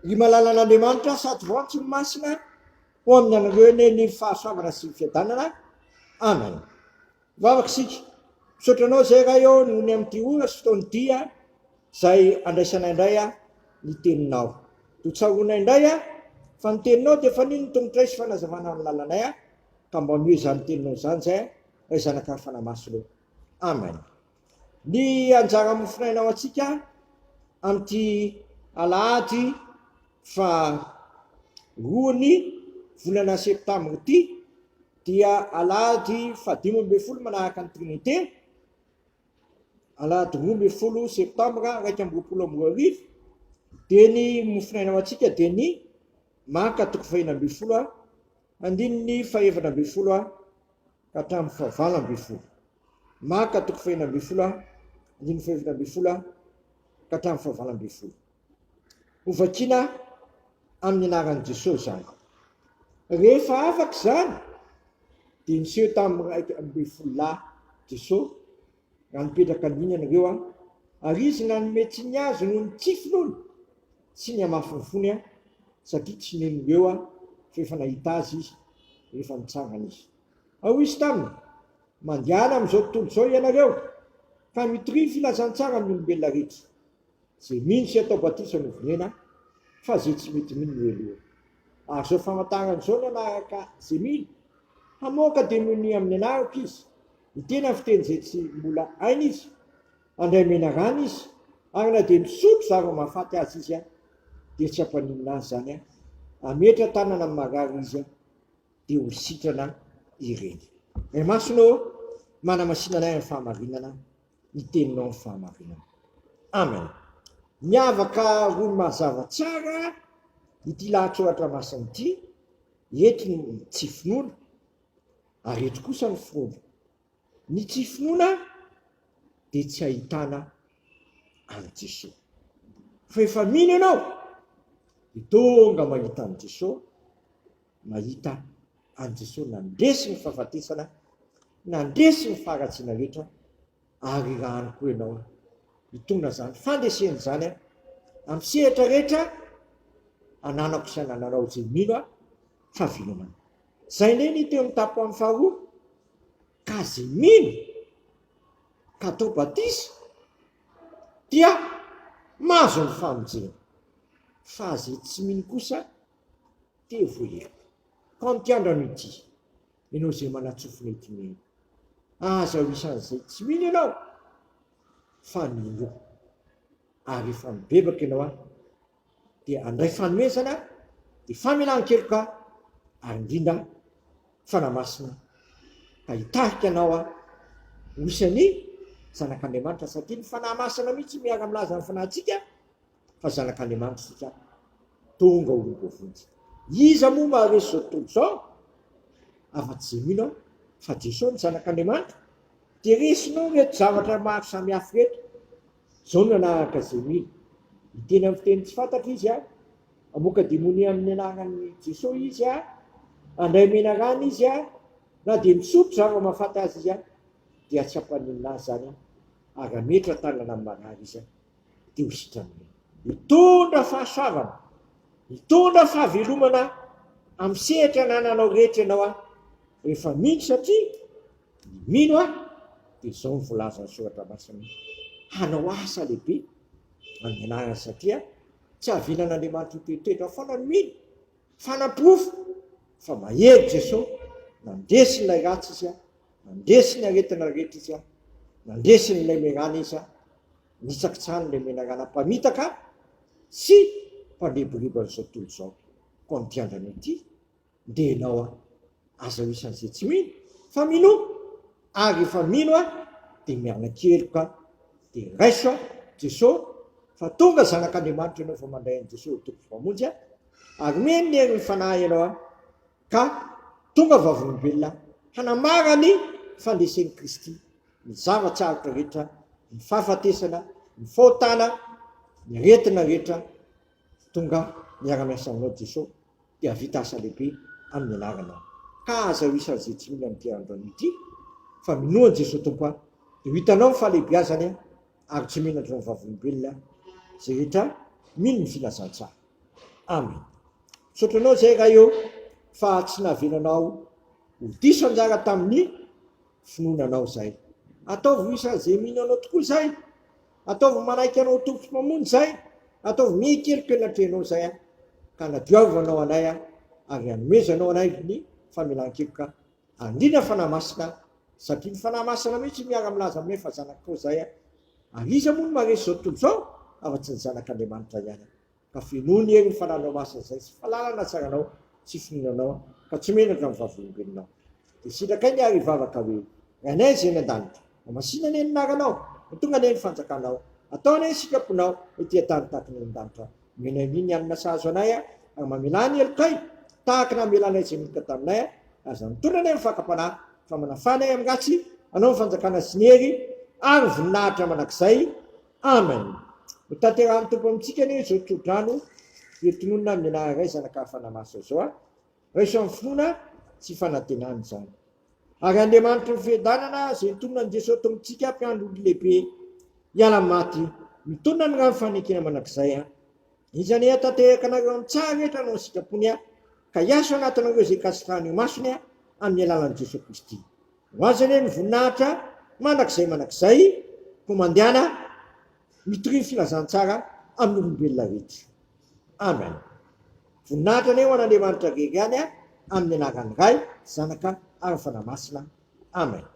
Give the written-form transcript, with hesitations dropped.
Ry malalan'Andriamanitra sady voantso ny masina ho amin'ny anareo ny fahasoavana sy ny fiadanana. Amen. Vavaka sika misaotranao zay raha eo nohony amin'ity ora sy fotoany dia zay andraisana indray ny teninao. Totsahoana indray fa ny teninao dia efa nino tongotra isy fanazavana amin'ny lalanay ka mba mio izany teninao zany zay ray zanaka fanamasinao. Amen. Ny anjara mofinainao atsika amin'ity alahady fa roany volana septambra ity dia alahady fa 15 manahaka ny trinité, alahady 12 septambra 2022 dia ny mofinainao atsika dia ny maka 12 andininy 12 ka hatramin'ny 20 maka 12 andininy 12 ka hatramin'ny 20 hovakina amin'ny anaran'i Jesosy zany. Rehefa afaka zany dia niseho tamin'ny 12 Jesosy raha nipetraka andiny anareo ary izy nanome tsy ny azo noho ny tsy finoana sy ny amafy ny fony satria tsy nen'ireo rehefa nahita azy izy rehefa nitsangana izy. Ao izy taminy mandihana amin'izao tontolo izao ianareo ka mitory filazantsara amin'ny olombelona rehetra zay mino sy atao batisa no vonena fa zay tsy mety mino no eloha. Ary zao famantarana izao no anaraka zay mino hamoaka dia moni amin'ny anarako izy mitena fiteny zay tsy mbola hainy izy andray mena rano izy ary na dia misotro zava mahafaty azy izy dia tsy hampaninona azy zany ametra tanana amin'ny marary izy dia ho sitrana ireny. Ray masonao manamasinanay amin'ny fahamarinana ny teninao amin'ny fahamarinana. Amen. Miavaka roy mazava tsara ity lahatsoratra masina ity eto ny tsy finoana ary eto kosa ny finoana. Ny tsy finoana dia tsy ahitana any Jesosy. Fa efa mino ianao dia tonga mahita any Jesosy, mahita any Jesosy nandresy ny fahafatesana, nandresy ny faharatsiana rehetra ary raha any koa ianao hitondra zany fandreseny zany amin'ny sehatra rehetra ananako sy anananao zay mino fa vilomana. Zay ndray ny teo amin'ny tapo amin'ny faharoa ka zay mino ka atao batisa dia mahazo ny famonjena fa zay tsy mino kosa dia voaheriko. Ka mitiandrano ity ianao zay manatsofina ity mino aza ho isan'izay tsy mino ianao fa mino ary efa mibebaka ianao dia andray fanomezana dia famelan-kelo ka ary indrindra fanamasina ka hitarika anao ho isan'ny zanak'Andriamanitra satria ny fanahy masina mihitsy miara milaza ny fanahintsika fa zanak'Andriamanitra sika tonga olom-bovonjy. Iza moa maharesy zao tontolo zao afa-tsy zay mino fa Jesosy ny zanak'Andriamanitra dia resinao reto zavatra maro samihafa reto zao no anaraka zay mino. Miteny amin'ny fiteny tsy fantatra izy amoaka demonia amin'ny anaran'i Jesosy izy andray mena rano izy na dia misotro zava mahafaty azy izy dia tsy hampaninona azy zany ary ametra tanana amin'ny marary izy dia ho sitrana mitondra fahasoavana, mitondra fahavelomana amin'ny sehatra nananao rehetra ianao rehefa mino satria mino dia zao ny voalaza ny soratra masina hanao asa lehibe amin'ny anarany satria tsy hahavilan'Andriamanitra toetoetra foana ny mino fanamporofo fa mahery Jesosy nandresy n'ilay ratsy izy nandresy ny aretina rehetra izy nandresy n'ilay merana izy nitsakitsany ilay menarana mpamitaka sy mpandreboribo an'izao tontolo izao. Koa mitiandrana ity dia ianao aza ho isan'izay tsy mino fa mino ary efa mino dia miana-kelo ka dia raiso Jesosy fa tonga zanak'Andriamanitra ianao fa mandray an'i Jesosy tompo mpamonjy ary meny ny hery ny fanahy ianao ka tonga vavolombelona hanamara ny fandresen'i Kristy ny zavatsarotra rehetra, ny fahafatesana, ny fahotana, ny aretina rehetra tonga miara-miasa aminao Jesosy dia havita asa lehibe amin'ny anaranao. Ka aza ho isan'izay tsy mino amin'ity androany ity fa minoany Jesosy tompo dia ho hitanao ny fahalehibiazany ary tsy menatra ny vavolombelona zay rehetra mino ny filazantsara. Amen. Sotranao zay ka eo fa tsy nahavelanao ho diso anjara tamin'ny finoananao zay. Ataovy isa zay mino anao tokoa zay. Ataovy manaiky anao tompotsy mamonjy zay. Ataovy mikelikely-natrenao zay ka nadiovanao anay ary anomezanao anay ny famelan-keloka andrina fanamasina satria ny fanamasina mihitsy miara milaza aminay fa zanakao zay ary iza moa no maresy zao tontolo zao afa-tsy ny zanak'Andriamanitra ihany ka finoany eny ny fananao masina zay sy falalana tsaranao tsy fininanao ka tsy menatra amin'ny vavolombelonao de sitraka ny ary vavaka hoe anay zay ny an-danitra masina ny naranao tonga ny fanjakanao ataony sikaponao ety tany tahaka ny an-danitra menaniny anina sahazo anay ary mamelany elokay tahaka namelanay zay midika taminay aza mitondra anay mifakapanahy fa manafanay amin'ngatsy anao ny fanjakana sy ny hery ary voninahitra manak'izay. Amen. Tanterahany tompo amintsika ny zao todrano etononona amin'ny anaray zanaka fanamasa zao reso amin'ny finoana tsy fanantenany zany ary Andriamanitra ny fiadanana zay tonona ny Jesosy to amintsika mpiandro lehibe hiala maty mitondra ny rano fanekena manak'izay izany tanteraka anareo amin'ny tsara rehetra anao sikapony ka hiaso anatinareo zay kasirany masony amin'ny alalan'i Jesosy Kristy ho azany ny voninahitra manak'izay ko mandiana mitory filazantsara amin'ny olombelona rehetra. Amen. Voninahitra ny eo an'Andriamanitra rery ihany amin'ny anaran'ny Ray, Zanaka ary Fanamasina. Amen.